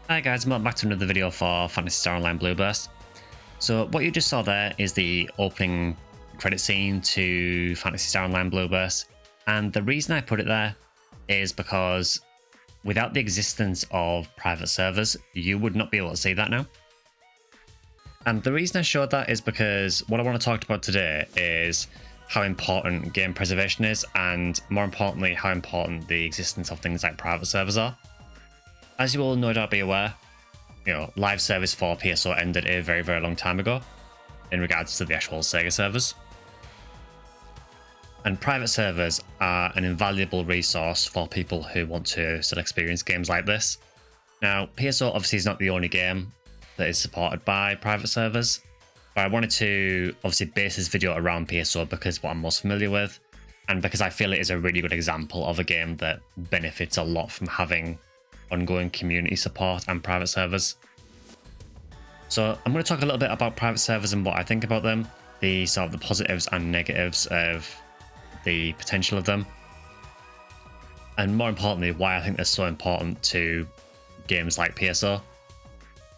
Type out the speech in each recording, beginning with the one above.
Hi guys, welcome back to another video for Phantasy Star Online Blueburst. So what you just saw there is the opening credit scene to Phantasy Star Online Blueburst, and the reason I put it there is because without the existence of private servers, you would not be able to see that now. And the reason I showed that is because what I want to talk about today is how important game preservation is, and more importantly, how important the existence of things like private servers are. As you will no doubt be aware, live service for PSO ended a very, very long time ago in regards to the actual SEGA servers. And private servers are an invaluable resource for people who want to still experience games like this. Now, PSO obviously is not the only game that is supported by private servers, but I wanted to obviously base this video around PSO because it's what I'm most familiar with, and because I feel it is a really good example of a game that benefits a lot from having ongoing community support and private servers. So I'm going to talk a little bit about private servers and what I think about them, the sort of the positives and negatives of the potential of them, and more importantly, why I think they're so important to games like PSO.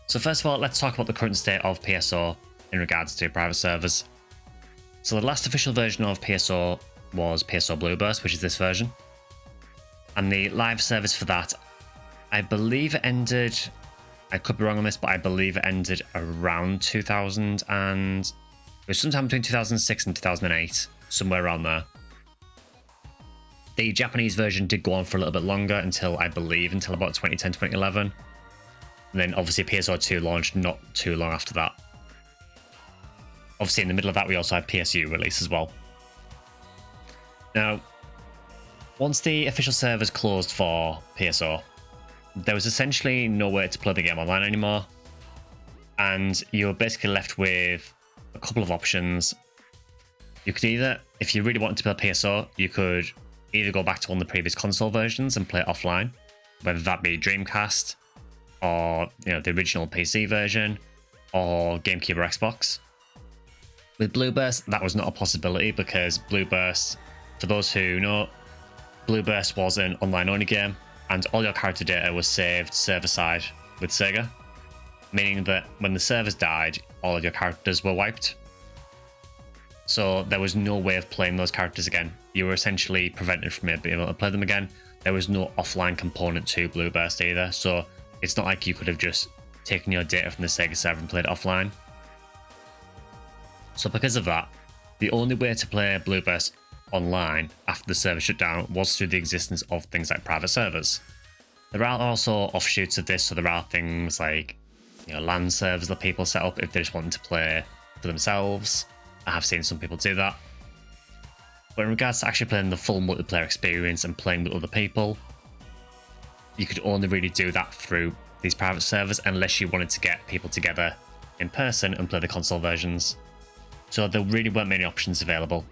So first of all, let's talk about the current state of PSO in regards to private servers. So the last official version of PSO was PSO Blueburst, which is this version, and the live service for that, I believe it ended, I could be wrong on this, but I believe it ended around 2000 and it was sometime between 2006 and 2008, somewhere around there. The Japanese version did go on for a little bit longer until about 2010, 2011. And then obviously PSO 2 launched not too long after that. Obviously in the middle of that we also had PSU release as well. Now, once the official servers closed for PSO, there was essentially no way to play the game online anymore, and you were basically left with a couple of options. You could either, if you really wanted to play PSO, you could either go back to one of the previous console versions and play it offline, whether that be Dreamcast or the original PC version or GameCube or Xbox. With Blueburst, that was not a possibility because Blueburst, for those who know, Blueburst was an online-only game, and all your character data was saved server-side with SEGA, meaning that when the servers died, all of your characters were wiped. So there was no way of playing those characters again. You were essentially prevented from being able to play them again. There was no offline component to Blueburst either, so it's not like you could have just taken your data from the SEGA server and played it offline. So because of that, the only way to play Blueburst online after the server shut down was through the existence of things like private servers. There are also offshoots of this, so there are things like LAN servers that people set up if they just want to play for themselves. I have seen some people do that. But in regards to actually playing the full multiplayer experience and playing with other people, you could only really do that through these private servers unless you wanted to get people together in person and play the console versions. So there really weren't many options available.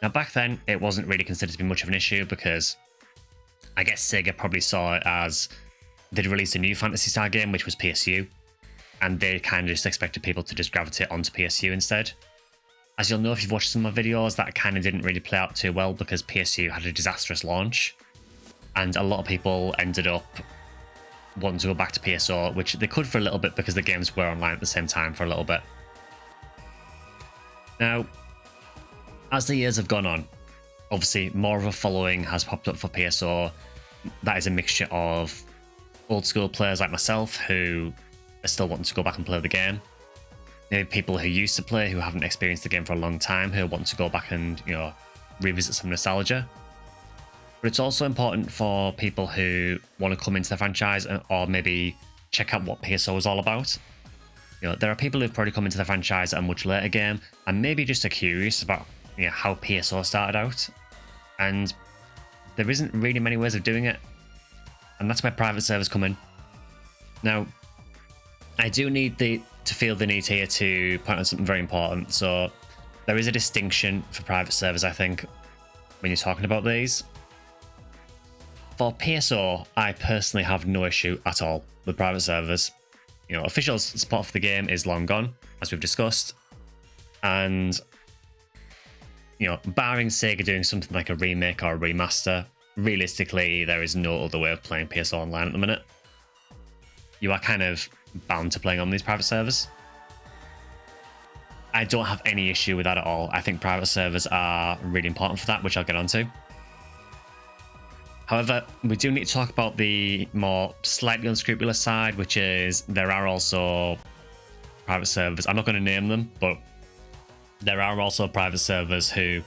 Now back then, it wasn't really considered to be much of an issue because I guess Sega probably saw it as they'd released a new Phantasy Star game, which was PSU, and they kind of just expected people to just gravitate onto PSU instead. As you'll know if you've watched some of my videos, that kind of didn't really play out too well because PSU had a disastrous launch, and a lot of people ended up wanting to go back to PSO, which they could for a little bit because the games were online at the same time for a little bit. Now, as the years have gone on, obviously more of a following has popped up for PSO. That is a mixture of old school players like myself who are still wanting to go back and play the game. Maybe people who used to play who haven't experienced the game for a long time who want to go back and revisit some nostalgia. But it's also important for people who want to come into the franchise or maybe check out what PSO is all about. There are people who've probably come into the franchise at a much later game and maybe just are curious about how PSO started out, and there isn't really many ways of doing it, and that's where private servers come in. Now, I do need to feel the need here to point out something very important. So there is a distinction for private servers, I think, when you're talking about these. For PSO, I personally have no issue at all with private servers. Official support for the game is long gone, as we've discussed, and barring Sega doing something like a remake or a remaster, realistically, there is no other way of playing PSO Online at the minute. you are kind of bound to playing on these private servers. I don't have any issue with that at all. I think private servers are really important for that, which I'll get onto. However, we do need to talk about the more slightly unscrupulous side, which is there are also private servers. I'm not going to name them, but there are also private servers who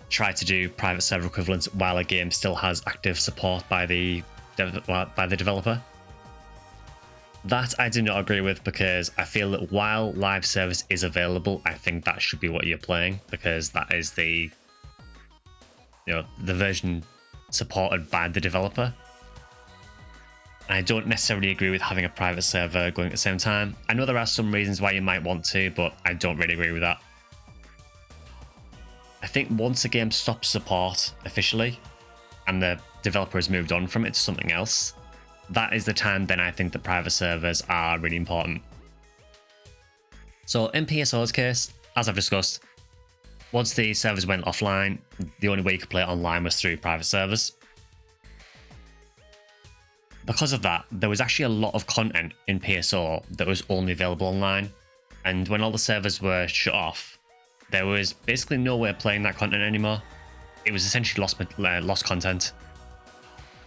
try to do private server equivalents while a game still has active support by the developer. That I do not agree with, because I feel that while live service is available, I think that should be what you're playing, because that is the version supported by the developer. And I don't necessarily agree with having a private server going at the same time. I know there are some reasons why you might want to, but I don't really agree with that. I think once a game stops support officially and the developer has moved on from it to something else, that is the time then I think that private servers are really important. So in PSO's case, as I've discussed, once the servers went offline, the only way you could play it online was through private servers. Because of that, there was actually a lot of content in PSO that was only available online. And when all the servers were shut off, there was basically no way of playing that content anymore. It was essentially lost content.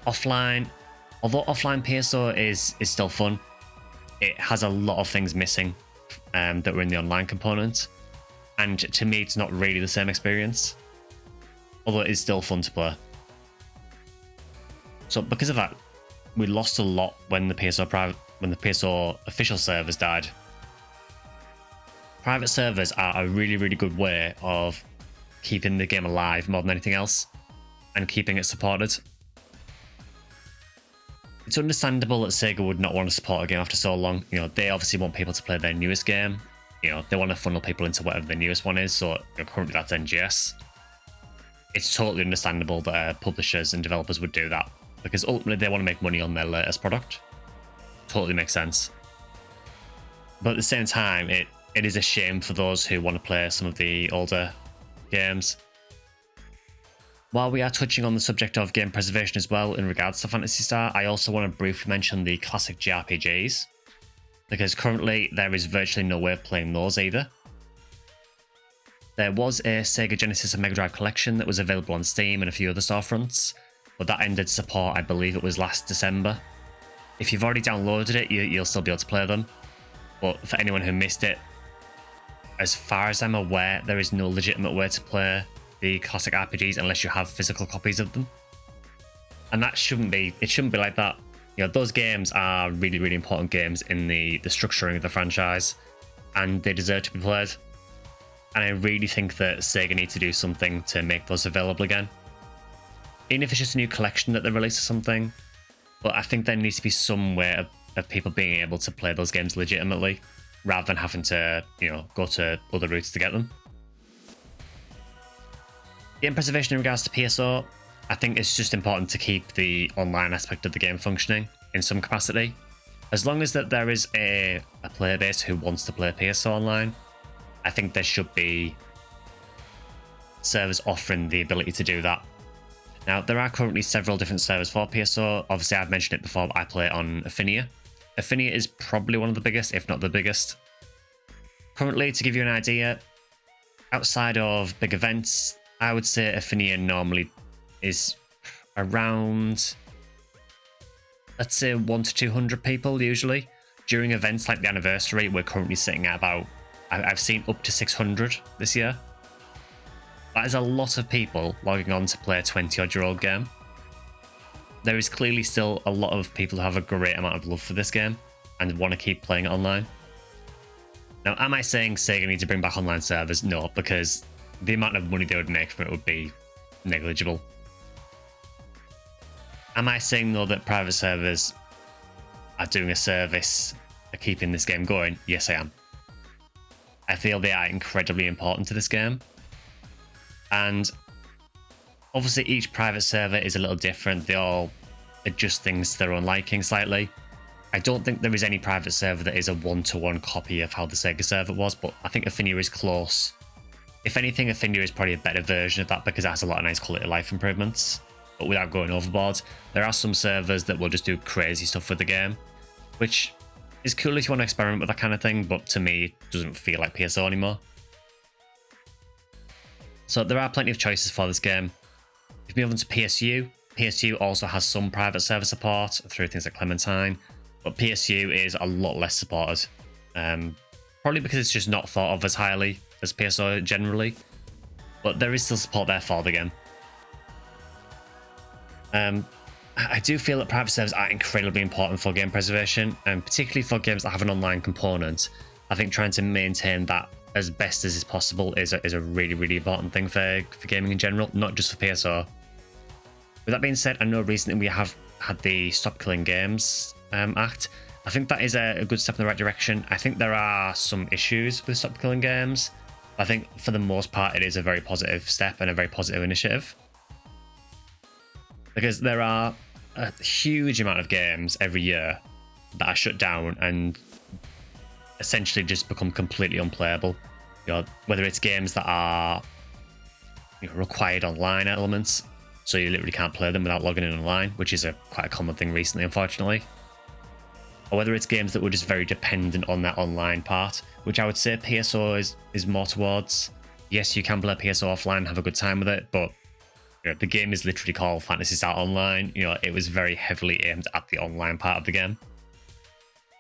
Offline, although offline PSO is still fun, it has a lot of things missing that were in the online component. And to me, it's not really the same experience, although it is still fun to play. So because of that, we lost a lot when the PSO official servers died. Private servers are a really, really good way of keeping the game alive more than anything else, and keeping it supported. It's understandable that SEGA would not want to support a game after so long. They obviously want people to play their newest game. They want to funnel people into whatever the newest one is, so currently that's NGS. It's totally understandable that publishers and developers would do that, because ultimately they want to make money on their latest product. Totally makes sense. But at the same time, it is a shame for those who want to play some of the older games. While we are touching on the subject of game preservation as well in regards to Phantasy Star, I also want to briefly mention the classic JRPGs, because currently there is virtually no way of playing those either. There was a Sega Genesis and Mega Drive collection that was available on Steam and a few other storefronts, but that ended support, I believe it was last December. If you've already downloaded it, you'll still be able to play them. But for anyone who missed it, as far as I'm aware, there is no legitimate way to play the classic RPGs unless you have physical copies of them. And that shouldn't be like that. Those games are really, really important games in the structuring of the franchise, and they deserve to be played. And I really think that Sega need to do something to make those available again. Even if it's just a new collection that they release or something, but I think there needs to be some way of people being able to play those games legitimately, rather than having to, go to other routes to get them. Game preservation in regards to PSO, I think it's just important to keep the online aspect of the game functioning in some capacity. As long as that there is a player base who wants to play PSO online, I think there should be servers offering the ability to do that. Now, there are currently several different servers for PSO. Obviously, I've mentioned it before, but I play on Affinia. Affinia is probably one of the biggest, if not the biggest. Currently, to give you an idea, outside of big events, I would say Affinia normally is around, let's say, 100 to 200 people usually. During events like the anniversary, we're currently sitting at about, I've seen up to 600 this year. That is a lot of people logging on to play a 20-odd-year-old game. There is clearly still a lot of people who have a great amount of love for this game and want to keep playing it online. Now, am I saying Sega need to bring back online servers? No, because the amount of money they would make from it would be negligible. Am I saying, though, that private servers are doing a service for keeping this game going? Yes, I am. I feel they are incredibly important to this game. And obviously each private server is a little different. They all adjust things to their own liking slightly. I don't think there is any private server that is a one-to-one copy of how the Sega server was, but I think Affinia is close. If anything, Affinia is probably a better version of that because it has a lot of nice quality of life improvements, but without going overboard. There are some servers that will just do crazy stuff with the game, which is cool if you want to experiment with that kind of thing, but to me, it doesn't feel like PSO anymore. So there are plenty of choices for this game. If you move on to PSU, PSU also has some private server support through things like Clementine, but PSU is a lot less supported. Probably because it's just not thought of as highly as PSO generally, but there is still support there for the game. I do feel that private servers are incredibly important for game preservation, and particularly for games that have an online component. I think trying to maintain that as best as is possible is a really, really important thing for gaming in general, not just for PSO. With that being said, I know recently we have had the Stop Killing Games Act. I think that is a good step in the right direction. I think there are some issues with Stop Killing Games. I think for the most part, it is a very positive step and a very positive initiative. Because there are a huge amount of games every year that are shut down and essentially just become completely unplayable. Whether it's games that are required online elements, so you literally can't play them without logging in online, which is quite a common thing recently, unfortunately. Or whether it's games that were just very dependent on that online part, which I would say PSO is more towards. Yes, you can play PSO offline and have a good time with it, but the game is literally called Phantasy Star Online. It was very heavily aimed at the online part of the game.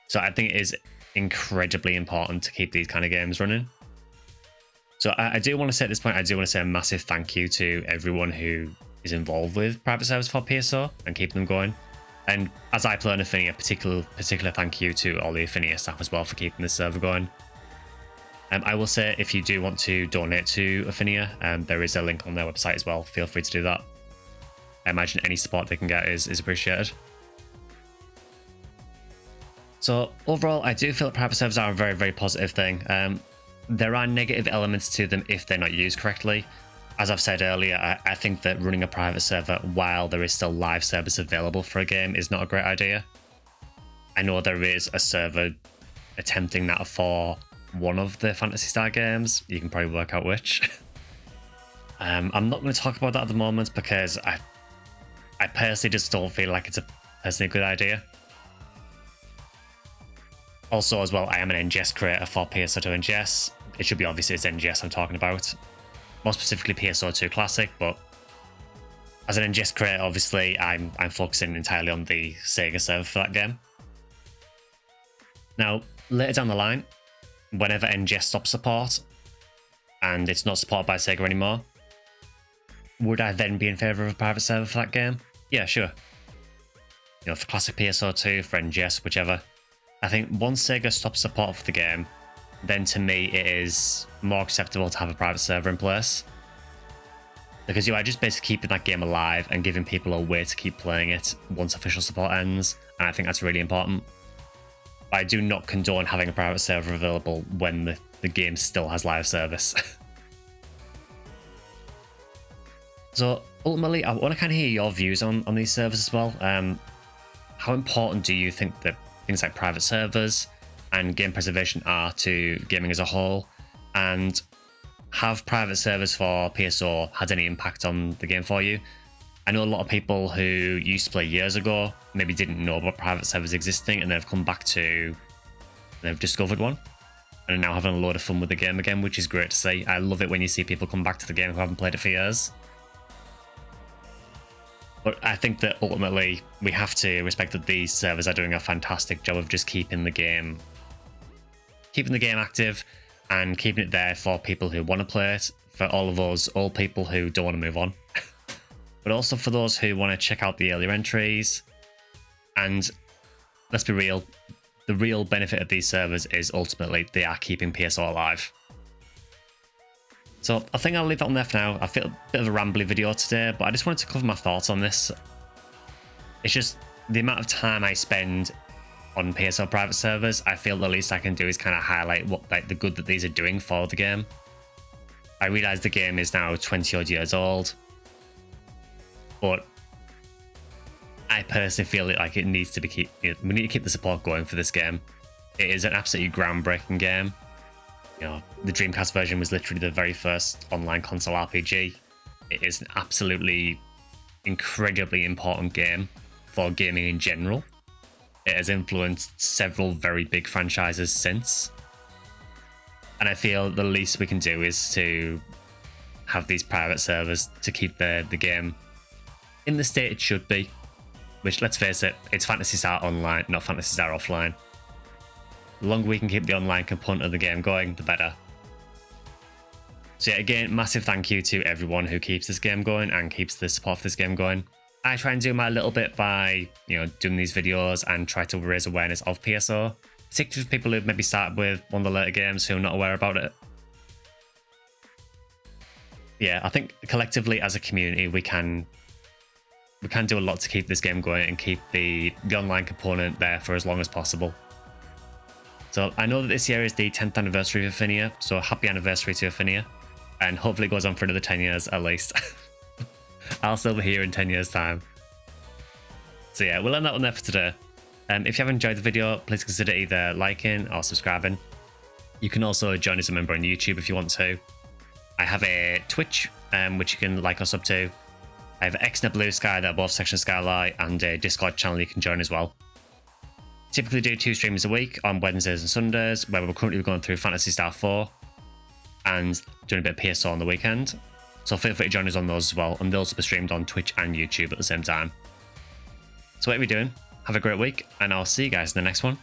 So I think it is incredibly important to keep these kind of games running. So I do want to say at this point, I do want to say a massive thank you to everyone who is involved with private servers for PSO and keeping them going. And as I play on Affinia, particular thank you to all the Affinia staff as well for keeping this server going. I will say, if you do want to donate to Affinia, there is a link on their website as well. Feel free to do that. I imagine any support they can get is appreciated. So overall, I do feel that private servers are a very, very positive thing. There are negative elements to them if they're not used correctly. As I've said earlier, I think that running a private server while there is still live service available for a game is not a great idea. I know there is a server attempting that for one of the Phantasy Star games. You can probably work out which. I'm not going to talk about that at the moment because I personally just don't feel like it's a good idea. Also, as well, I am an NGS creator for PSO 2 NGS. It should be obvious it's NGS I'm talking about. More specifically PSO 2 Classic, but as an NGS creator, obviously, I'm focusing entirely on the SEGA server for that game. Now, later down the line, whenever NGS stops support and it's not supported by SEGA anymore, would I then be in favour of a private server for that game? Yeah, sure. For Classic PSO 2, for NGS, whichever. I think once SEGA stops support for the game, then to me it is more acceptable to have a private server in place. Because you are just basically keeping that game alive and giving people a way to keep playing it once official support ends, and I think that's really important. But I do not condone having a private server available when the game still has live service. So ultimately, I want to kind of hear your views on these servers as well. How important do you think that things like private servers and game preservation are to gaming as a whole? And have private servers for PSO had any impact on the game for you? I know a lot of people who used to play years ago maybe didn't know about private servers existing, and they've come back to, they've discovered one and are now having a load of fun with the game again, which is great to see. I love it when you see people come back to the game who haven't played it for years. But I think that ultimately we have to respect that these servers are doing a fantastic job of just keeping the game active and keeping it there for people who want to play it, for all of us old people who don't want to move on, but also for those who want to check out the earlier entries. And let's be real, the real benefit of these servers is ultimately they are keeping PSO alive. So I think I'll leave that on there for now. I feel a bit of a rambly video today, but I just wanted to cover my thoughts on this. It's just the amount of time I spend on PSO private servers, I feel the least I can do is kind of highlight what the good that these are doing for the game. I realise the game is now 20 odd years old, but I personally feel like it needs to be we need to keep the support going for this game. It is an absolutely groundbreaking game. The Dreamcast version was literally the very first online console RPG. It is an absolutely incredibly important game for gaming in general. it has influenced several very big franchises since. And I feel the least we can do is to have these private servers to keep the game in the state it should be. Which, let's face it, it's Phantasy Star Online, not Phantasy Star Offline. The longer we can keep the online component of the game going, the better. So yeah, again, massive thank you to everyone who keeps this game going and keeps the support for this game going. I try and do my little bit by, doing these videos and try to raise awareness of PSO, particularly for people who maybe started with one of the later games who are not aware about it. Yeah, I think collectively as a community we can do a lot to keep this game going and keep the online component there for as long as possible. So I know that this year is the 10th anniversary of Affinia, so happy anniversary to Affinia, and hopefully it goes on for another 10 years at least. I'll still be here in 10 years time. So yeah, we'll end that one there for today. If you have enjoyed the video, please consider either liking or subscribing. You can also join as a member on YouTube if you want to. I have a Twitch, which you can like us up to. I have X and a Bluesky that are both SectionSkyly, and a Discord channel you can join as well. Typically do 2 streams a week on Wednesdays and Sundays, where we're currently going through Phantasy Star 4 and doing a bit of PSO on the weekend. So feel free to join us on those as well, and they'll also be streamed on Twitch and YouTube at the same time. So what are we doing? Have a great week, and I'll see you guys in the next one.